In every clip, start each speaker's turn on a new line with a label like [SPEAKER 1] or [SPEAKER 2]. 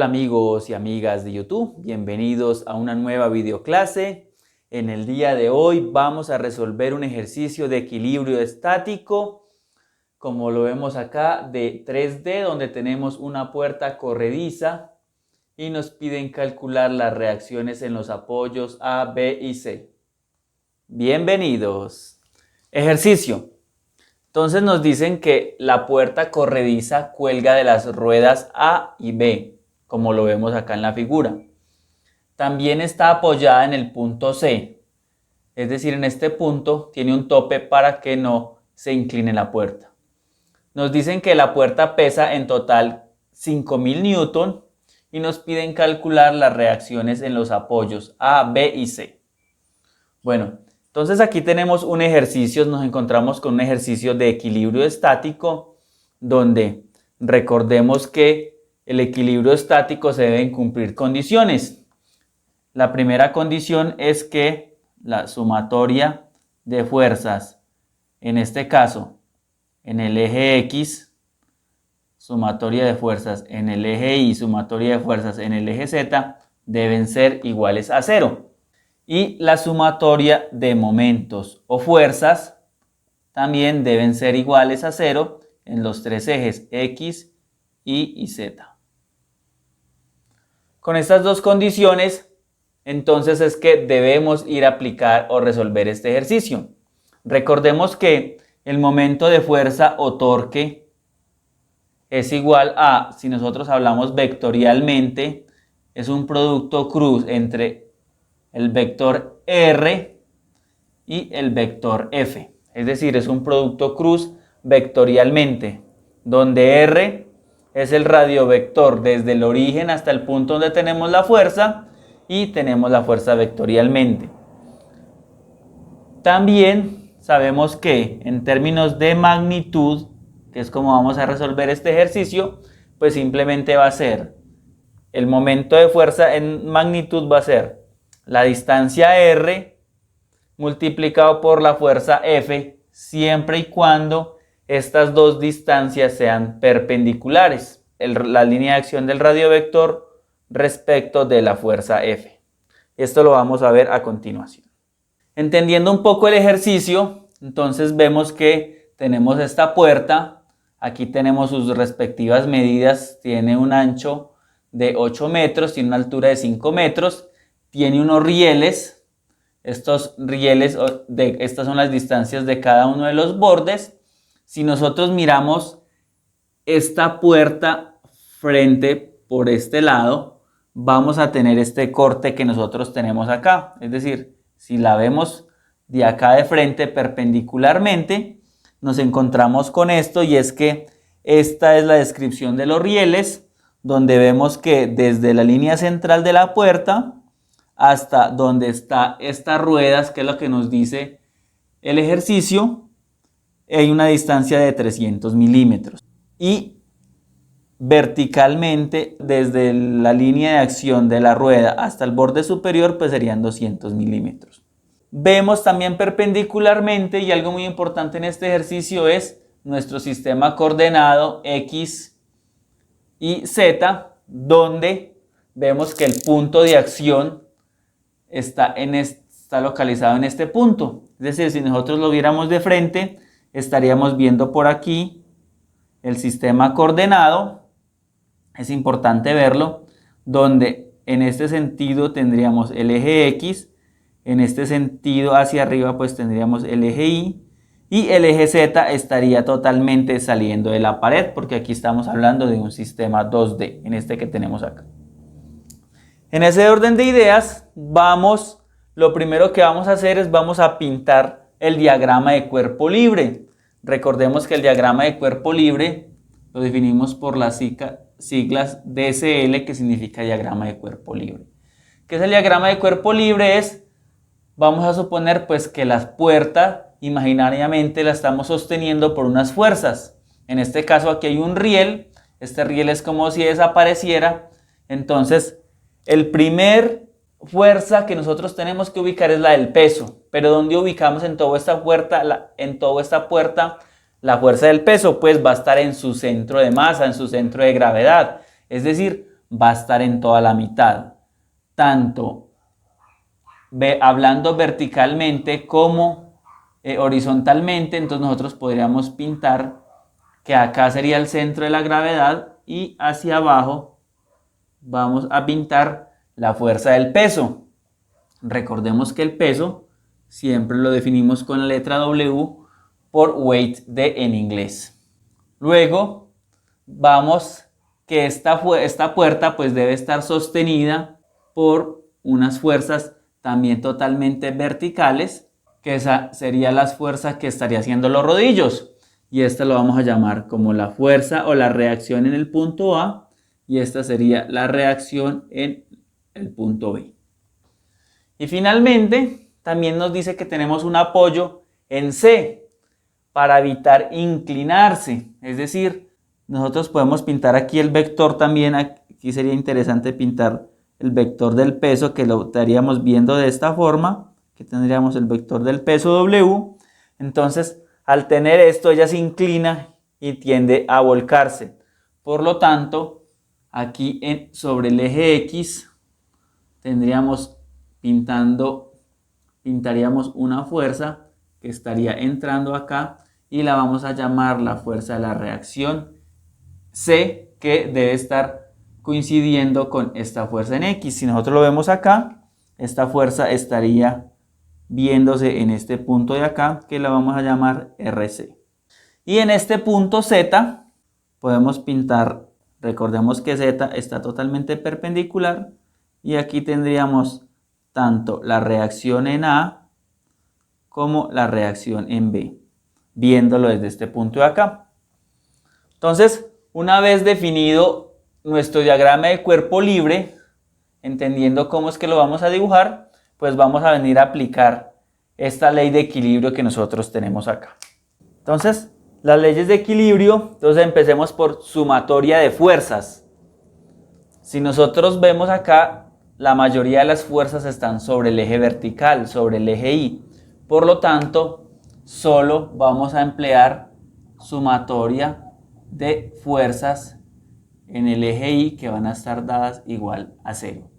[SPEAKER 1] Hola amigos y amigas de YouTube, bienvenidos a una nueva videoclase. En el día de hoy vamos a resolver un ejercicio de equilibrio estático, como lo vemos acá, de 3D, donde tenemos una puerta corrediza y nos piden calcular las reacciones en los apoyos A, B y C. Bienvenidos. Ejercicio. Entonces nos dicen que la puerta corrediza cuelga de las ruedas A y B, como lo vemos acá en la figura. También está apoyada en el punto C, es decir, en este punto tiene un tope para que no se incline la puerta. Nos dicen que la puerta pesa en total 5000 Newton y nos piden calcular las reacciones en los apoyos A, B y C. Bueno, entonces aquí tenemos un ejercicio, nos encontramos con un ejercicio de equilibrio estático donde recordemos que el equilibrio estático se deben cumplir condiciones. La primera condición es que la sumatoria de fuerzas, en este caso en el eje X, sumatoria de fuerzas en el eje Y, sumatoria de fuerzas en el eje Z, deben ser iguales a 0. Y la sumatoria de momentos o fuerzas también deben ser iguales a 0 en los tres ejes X, Y y Z. Con estas dos condiciones, entonces es que debemos ir a aplicar o resolver este ejercicio. Recordemos que el momento de fuerza o torque es igual a, si nosotros hablamos vectorialmente, es un producto cruz entre el vector R y el vector F. Es decir, es un producto cruz vectorialmente, donde R es el radiovector desde el origen hasta el punto donde tenemos la fuerza y tenemos la fuerza vectorialmente. También sabemos que en términos de magnitud, que es como vamos a resolver este ejercicio, pues simplemente va a ser el momento de fuerza en magnitud va a ser la distancia R multiplicado por la fuerza F, siempre y cuando estas dos distancias sean perpendiculares, la línea de acción del radiovector respecto de la fuerza F. Esto lo vamos a ver a continuación. Entendiendo un poco el ejercicio, entonces vemos que tenemos esta puerta, aquí tenemos sus respectivas medidas, tiene un ancho de 8 metros, tiene una altura de 5 metros, tiene unos rieles, estos rieles, estas son las distancias de cada uno de los bordes. Si nosotros miramos esta puerta frente por este lado, vamos a tener este corte que nosotros tenemos acá. Es decir, si la vemos de acá de frente perpendicularmente, nos encontramos con esto y es que esta es la descripción de los rieles, donde vemos que desde la línea central de la puerta hasta donde está estas ruedas, que es lo que nos dice el ejercicio, hay una distancia de 300 milímetros. Y verticalmente, desde la línea de acción de la rueda hasta el borde superior, pues serían 200 milímetros. Vemos también perpendicularmente, y algo muy importante en este ejercicio es nuestro sistema coordenado X y Z, donde vemos que el punto de acción está localizado en este punto. Es decir, si nosotros lo viéramos de frente, estaríamos viendo por aquí el sistema coordenado. Es importante verlo, donde en este sentido tendríamos el eje X, en este sentido hacia arriba pues tendríamos el eje Y, y el eje Z estaría totalmente saliendo de la pared, porque aquí estamos hablando de un sistema 2D, en este que tenemos acá. En ese orden de ideas, lo primero que vamos a hacer es vamos a pintar el diagrama de cuerpo libre. Recordemos que el diagrama de cuerpo libre lo definimos por las siglas DSL, que significa diagrama de cuerpo libre. ¿Qué es el diagrama de cuerpo libre? Vamos a suponer pues que la puerta imaginariamente la estamos sosteniendo por unas fuerzas. En este caso aquí hay un riel, este riel es como si desapareciera, entonces el primer fuerza que nosotros tenemos que ubicar es la del peso. Pero ¿dónde ubicamos en toda esta puerta la fuerza del peso? Pues va a estar en su centro de masa, en su centro de gravedad. Es decir, va a estar en toda la mitad, tanto hablando verticalmente como horizontalmente. Entonces nosotros podríamos pintar que acá sería el centro de la gravedad y hacia abajo vamos a pintar la fuerza del peso. Recordemos que el peso siempre lo definimos con la letra W por weight en inglés. Luego vamos que esta puerta pues debe estar sostenida por unas fuerzas también totalmente verticales, que esa sería las fuerzas que estaría haciendo los rodillos, y esta lo vamos a llamar como la fuerza o la reacción en el punto A, y esta sería la reacción en el punto B. Y finalmente también nos dice que tenemos un apoyo en C para evitar inclinarse, es decir, nosotros podemos pintar aquí el vector también. Aquí sería interesante pintar el vector del peso, que lo estaríamos viendo de esta forma, que tendríamos el vector del peso W. Entonces, al tener esto, ella se inclina y tiende a volcarse. Por lo tanto, aquí sobre el eje X pintaríamos una fuerza que estaría entrando acá y la vamos a llamar la fuerza de la reacción C, que debe estar coincidiendo con esta fuerza en X. Si nosotros lo vemos acá, esta fuerza estaría viéndose en este punto de acá, que la vamos a llamar RC. Y en este punto Z podemos pintar, recordemos que Z está totalmente perpendicular, y aquí tendríamos tanto la reacción en A como la reacción en B, viéndolo desde este punto de acá. Entonces, una vez definido nuestro diagrama de cuerpo libre, entendiendo cómo es que lo vamos a dibujar, pues vamos a venir a aplicar esta ley de equilibrio que nosotros tenemos acá. Entonces, las leyes de equilibrio, entonces empecemos por sumatoria de fuerzas. Si nosotros vemos acá, la mayoría de las fuerzas están sobre el eje vertical, sobre el eje Y. Por lo tanto, solo vamos a emplear sumatoria de fuerzas en el eje Y, que van a estar dadas igual a 0.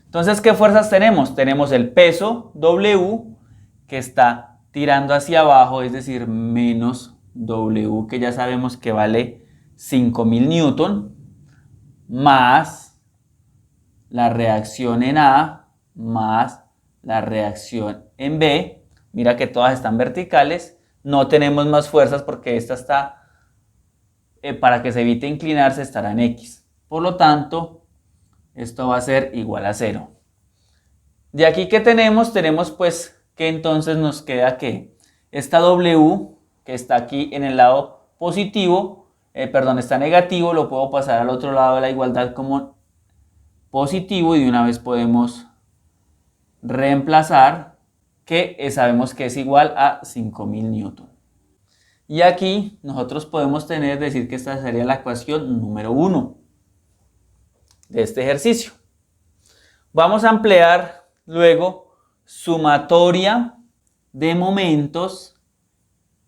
[SPEAKER 1] Entonces, ¿qué fuerzas tenemos? Tenemos el peso W, que está tirando hacia abajo, es decir, menos W, que ya sabemos que vale 5000 newton, más la reacción en A, más la reacción en B. Mira que todas están verticales, no tenemos más fuerzas porque esta está, para que se evite inclinarse, estará en X. Por lo tanto, esto va a ser igual a 0. De aquí que tenemos pues que entonces nos queda que esta W, que está aquí en el lado positivo, está negativo, lo puedo pasar al otro lado de la igualdad como positivo, y de una vez podemos reemplazar que sabemos que es igual a 5000 newton. Y aquí nosotros podemos decir que esta sería la ecuación número 1 de este ejercicio. Vamos a emplear luego sumatoria de momentos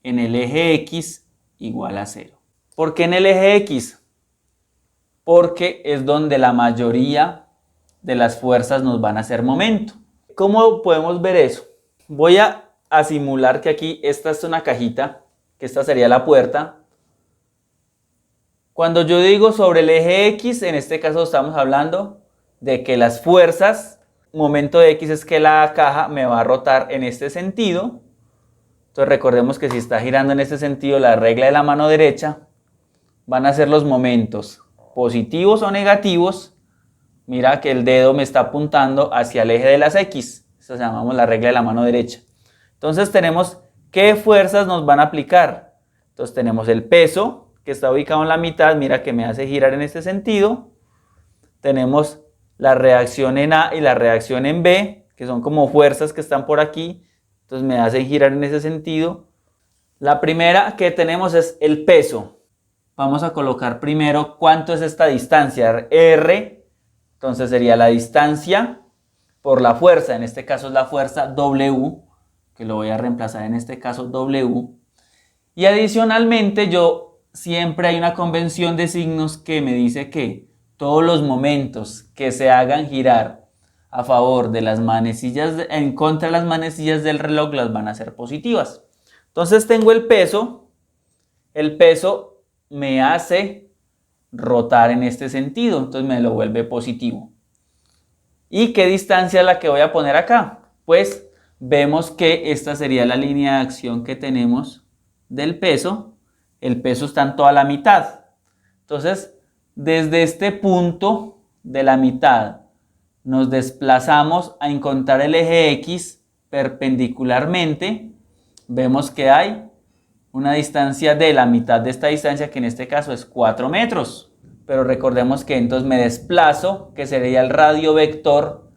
[SPEAKER 1] en el eje X igual a 0. ¿Por qué en el eje X? Porque es donde la mayoría de las fuerzas nos van a hacer momento. ¿Cómo podemos ver eso? Voy a simular que aquí esta es una cajita, que esta sería la puerta. Cuando yo digo sobre el eje X, en este caso estamos hablando de que las fuerzas, momento de X es que la caja me va a rotar en este sentido. Entonces recordemos que si está girando en este sentido, la regla de la mano derecha, van a ser los momentos positivos o negativos. Mira que el dedo me está apuntando hacia el eje de las X. Eso llamamos la regla de la mano derecha. Entonces tenemos qué fuerzas nos van a aplicar. Entonces tenemos el peso, que está ubicado en la mitad, mira que me hace girar en este sentido. Tenemos la reacción en A y la reacción en B, que son como fuerzas que están por aquí, entonces me hacen girar en ese sentido. La primera que tenemos es el peso. Vamos a colocar primero cuánto es esta distancia, R, entonces sería la distancia por la fuerza, en este caso es la fuerza W, que lo voy a reemplazar en este caso W. Y adicionalmente siempre hay una convención de signos que me dice que todos los momentos que se hagan girar a favor de las manecillas, en contra de las manecillas del reloj, las van a ser positivas. Entonces tengo el peso me hace rotar en este sentido, entonces me lo vuelve positivo. ¿Y qué distancia es la que voy a poner acá? Pues vemos que esta sería la línea de acción que tenemos del peso. El peso está en toda la mitad. Entonces, desde este punto de la mitad nos desplazamos a encontrar el eje X perpendicularmente. Vemos que hay una distancia de la mitad de esta distancia, que en este caso es 4 metros. Pero recordemos que entonces me desplazo, que sería el radio vector,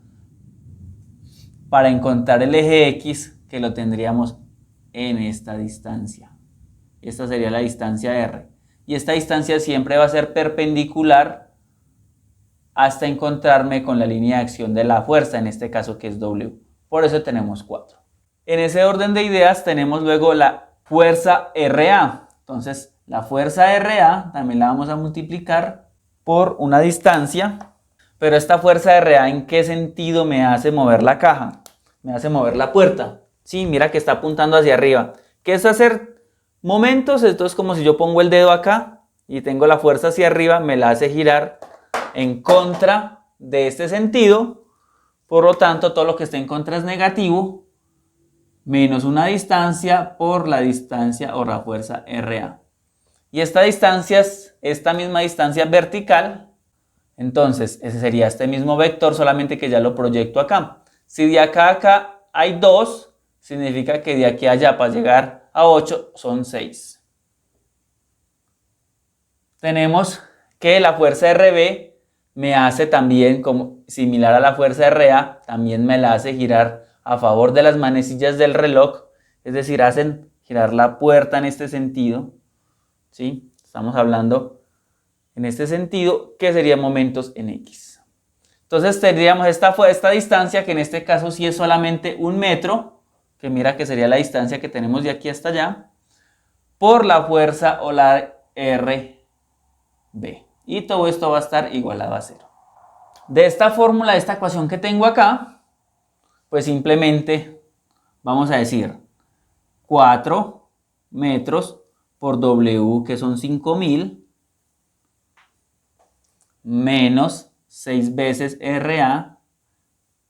[SPEAKER 1] para encontrar el eje X, que lo tendríamos en esta distancia. Esta sería la distancia R. Y esta distancia siempre va a ser perpendicular hasta encontrarme con la línea de acción de la fuerza, en este caso que es W. Por eso tenemos 4. En ese orden de ideas tenemos luego la fuerza RA. Entonces la fuerza RA también la vamos a multiplicar por una distancia. Pero esta fuerza RA, ¿en qué sentido me hace mover la caja? Me hace mover la puerta. Sí, mira que está apuntando hacia arriba. ¿Qué es hacer momentos? Esto es como si yo pongo el dedo acá y tengo la fuerza hacia arriba, me la hace girar en contra de este sentido. Por lo tanto, todo lo que esté en contra es negativo, menos una distancia por la distancia o la fuerza RA. Y esta distancia es esta misma distancia vertical. Entonces, ese sería este mismo vector, solamente que ya lo proyecto acá. Si de acá a acá hay 2, significa que de aquí a allá para llegar a 8 son 6. Tenemos que la fuerza RB me hace también, como similar a la fuerza RA, también me la hace girar a favor de las manecillas del reloj, es decir, hacen girar la puerta en este sentido, ¿sí? Estamos hablando en este sentido, que serían momentos en X. Entonces tendríamos esta distancia, que en este caso sí es solamente 1 metro, que mira que sería la distancia que tenemos de aquí hasta allá, por la fuerza o la RB. Y todo esto va a estar igualado a 0. De esta fórmula, de esta ecuación que tengo acá, pues simplemente vamos a decir 4 metros por W, que son 5000, menos 6 veces RA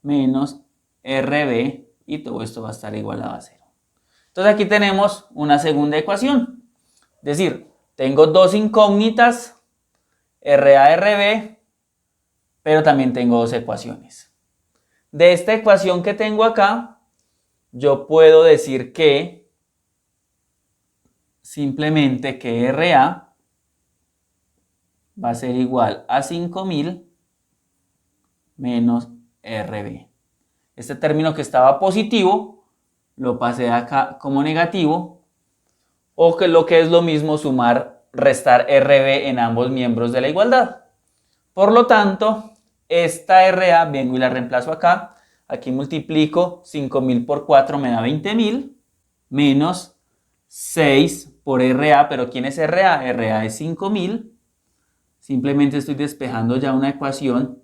[SPEAKER 1] menos RB, y todo esto va a estar igualado a 0. Entonces aquí tenemos una segunda ecuación. Es decir, tengo dos incógnitas, RA, RB, pero también tengo dos ecuaciones. De esta ecuación que tengo acá, yo puedo decir que simplemente que RA va a ser igual a 5000 menos RB. Este término que estaba positivo lo pasé acá como negativo, o que lo que es lo mismo sumar, restar RB en ambos miembros de la igualdad. Por lo tanto, esta RA vengo y la reemplazo acá. Aquí multiplico 5000 por 4 me da 20000, menos 6 por RA, pero ¿quién es RA? RA es 5000. Simplemente estoy despejando ya una ecuación,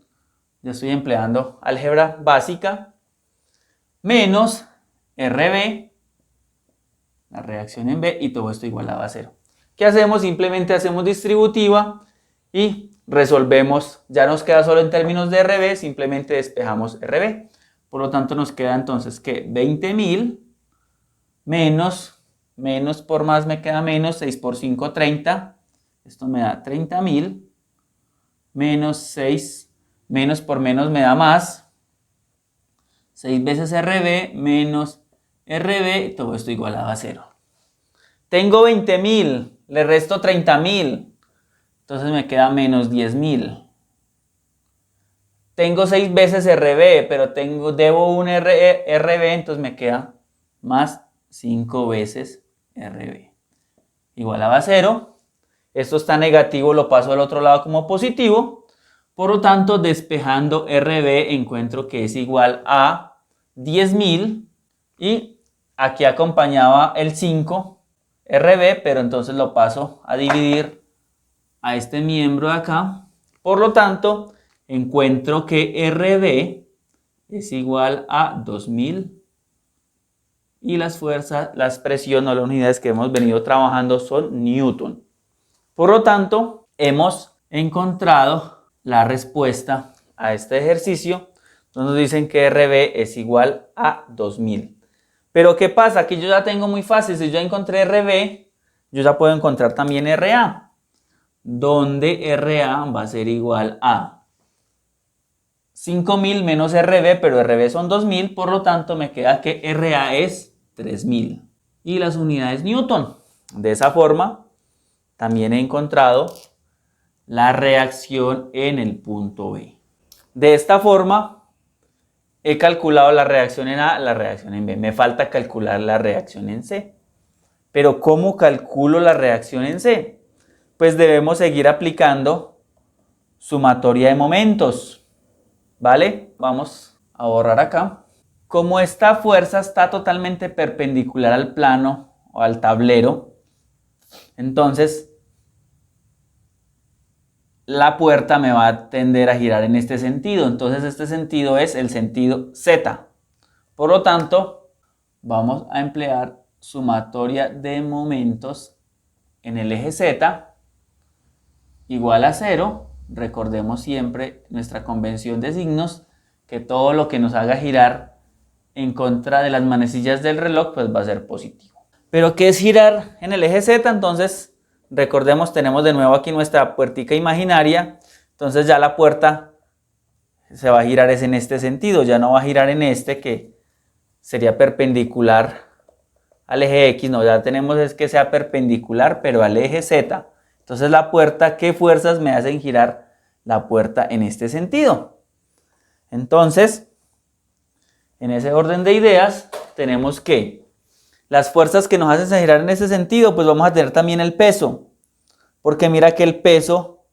[SPEAKER 1] ya estoy empleando álgebra básica, menos RB, la reacción en B, y todo esto igualado a 0. ¿Qué hacemos? Simplemente hacemos distributiva y resolvemos. Ya nos queda solo en términos de RB, simplemente despejamos RB. Por lo tanto nos queda entonces que 20000 menos por más me queda menos, 6 por 5, 30. Esto me da 30000 menos 6, menos por menos me da más. 6 veces RB menos RB, todo esto igualado a 0. Tengo 20000, le resto 30000, entonces me queda menos 10000. Tengo 6 veces RB, pero debo un RB, entonces me queda más 5 veces RB. Igualado a 0. Esto está negativo, lo paso al otro lado como positivo. Por lo tanto, despejando RB encuentro que es igual a 10000. Y aquí acompañaba el 5 RB, pero entonces lo paso a dividir a este miembro de acá, Por lo tanto, encuentro que RB es igual a 2000 y las fuerzas, las presiones o las unidades que hemos venido trabajando son Newton. Por lo tanto, hemos encontrado la respuesta a este ejercicio. Nos dicen que RB es igual a 2000. Pero ¿qué pasa? Que yo ya tengo muy fácil. Si yo ya encontré RB, yo ya puedo encontrar también RA. Donde RA va a ser igual a 5000 menos RB, pero RB son 2000. Por lo tanto, me queda que RA es 3000. Y las unidades Newton. De esa forma, también he encontrado la reacción en el punto B. De esta forma, he calculado la reacción en A, la reacción en B. Me falta calcular la reacción en C. Pero ¿cómo calculo la reacción en C? Pues debemos seguir aplicando sumatoria de momentos. ¿Vale? Vamos a borrar acá. Como esta fuerza está totalmente perpendicular al plano o al tablero, entonces la puerta me va a tender a girar en este sentido. Entonces este sentido es el sentido Z. Por lo tanto, vamos a emplear sumatoria de momentos en el eje Z igual a 0. Recordemos siempre nuestra convención de signos, que todo lo que nos haga girar en contra de las manecillas del reloj pues va a ser positivo. ¿Pero qué es girar en el eje Z? Entonces recordemos, tenemos de nuevo aquí nuestra puertica imaginaria. Entonces ya la puerta se va a girar es en este sentido, ya no va a girar en este que sería perpendicular al eje X. No, ya tenemos es que sea perpendicular pero al eje Z. Entonces la puerta, ¿qué fuerzas me hacen girar la puerta en este sentido? Entonces, en ese orden de ideas, tenemos que las fuerzas que nos hacen girar en ese sentido, pues vamos a tener también el peso. Porque mira que el peso,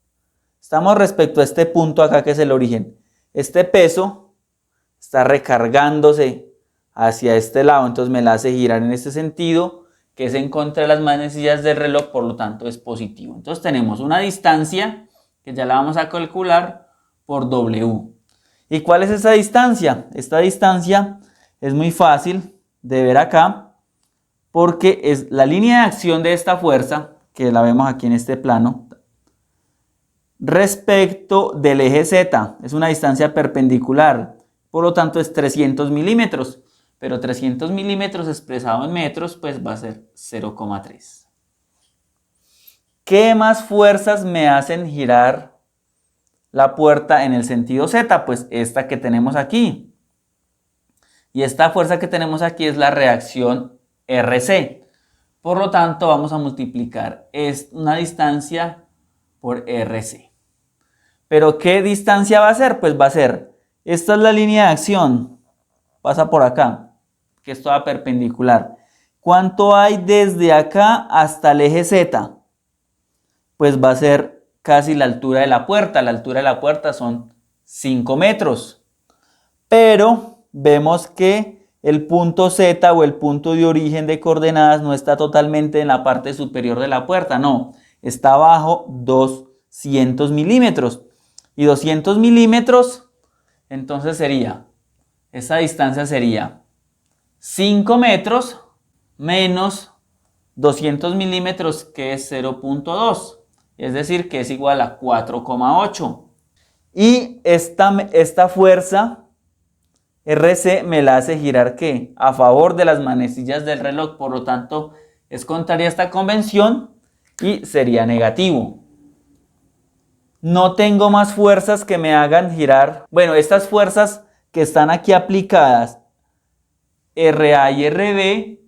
[SPEAKER 1] estamos respecto a este punto acá que es el origen. Este peso está recargándose hacia este lado, entonces me la hace girar en este sentido, que es en contra de las manecillas del reloj, por lo tanto es positivo. Entonces tenemos una distancia, que ya la vamos a calcular, por W. ¿Y cuál es esa distancia? Esta distancia es muy fácil de ver acá, porque es la línea de acción de esta fuerza, que la vemos aquí en este plano, respecto del eje Z. Es una distancia perpendicular, por lo tanto es 300 milímetros. Pero 300 milímetros expresado en metros, pues va a ser 0,3. ¿Qué más fuerzas me hacen girar la puerta en el sentido Z? Pues esta que tenemos aquí. Y esta fuerza que tenemos aquí es la reacción RC. Por lo tanto, vamos a multiplicar una distancia por RC. ¿Pero qué distancia va a ser? Pues va a ser, esta es la línea de acción, pasa por acá, que es toda perpendicular. ¿Cuánto hay desde acá hasta el eje Z? Pues va a ser casi la altura de la puerta. La altura de la puerta son 5 metros. Pero vemos que el punto Z o el punto de origen de coordenadas no está totalmente en la parte superior de la puerta. No, está abajo 200 milímetros. Y 200 milímetros, entonces esa distancia sería 5 metros menos 200 milímetros, que es 0,2. Es decir, que es igual a 4,8. Y esta fuerza RC me la hace girar, ¿qué? A favor de las manecillas del reloj. Por lo tanto, es contraria a esta convención y sería negativo. No tengo más fuerzas que me hagan girar. Bueno, estas fuerzas que están aquí aplicadas, RA y RB,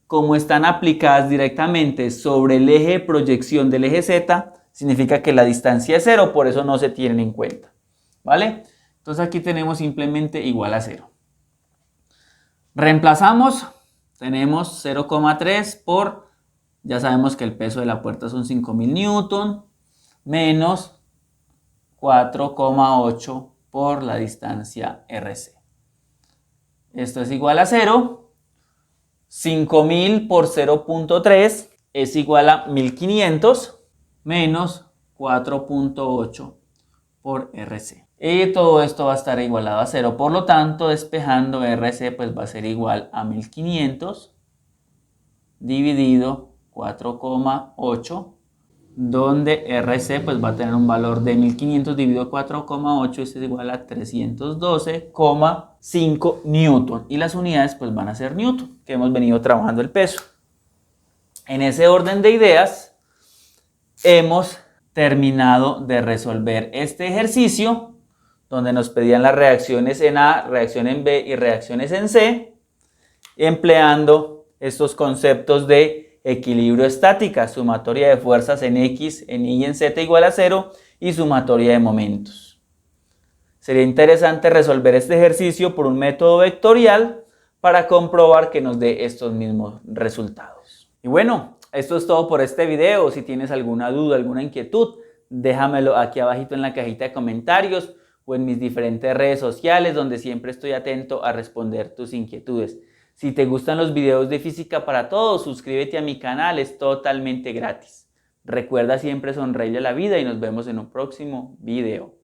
[SPEAKER 1] como están aplicadas directamente sobre el eje de proyección del eje Z, significa que la distancia es 0, por eso no se tienen en cuenta. ¿Vale? Entonces aquí tenemos simplemente igual a 0. Reemplazamos, tenemos 0,3 por, ya sabemos que el peso de la puerta son 5000 newton, menos 4,8 por la distancia RC. Esto es igual a 0. 5000 por 0,3 es igual a 1500 menos 4,8 por RC. Y todo esto va a estar igualado a 0. Por lo tanto, despejando RC pues va a ser igual a 1500 dividido 4,8, donde RC pues va a tener un valor de 1500 dividido 4,8, esto es igual a 312,5 newton. Y las unidades pues van a ser newton, que hemos venido trabajando el peso. En ese orden de ideas, hemos terminado de resolver este ejercicio, donde nos pedían las reacciones en A, reacción en B y reacciones en C, empleando estos conceptos de equilibrio estática, sumatoria de fuerzas en X, en Y y en Z igual a 0 y sumatoria de momentos. Sería interesante resolver este ejercicio por un método vectorial para comprobar que nos dé estos mismos resultados. Y bueno, esto es todo por este video. Si tienes alguna duda, alguna inquietud, déjamelo aquí abajito en la cajita de comentarios o en mis diferentes redes sociales, donde siempre estoy atento a responder tus inquietudes. Si te gustan los videos de Física para Todos, suscríbete a mi canal, es totalmente gratis. Recuerda siempre sonreírle a la vida y nos vemos en un próximo video.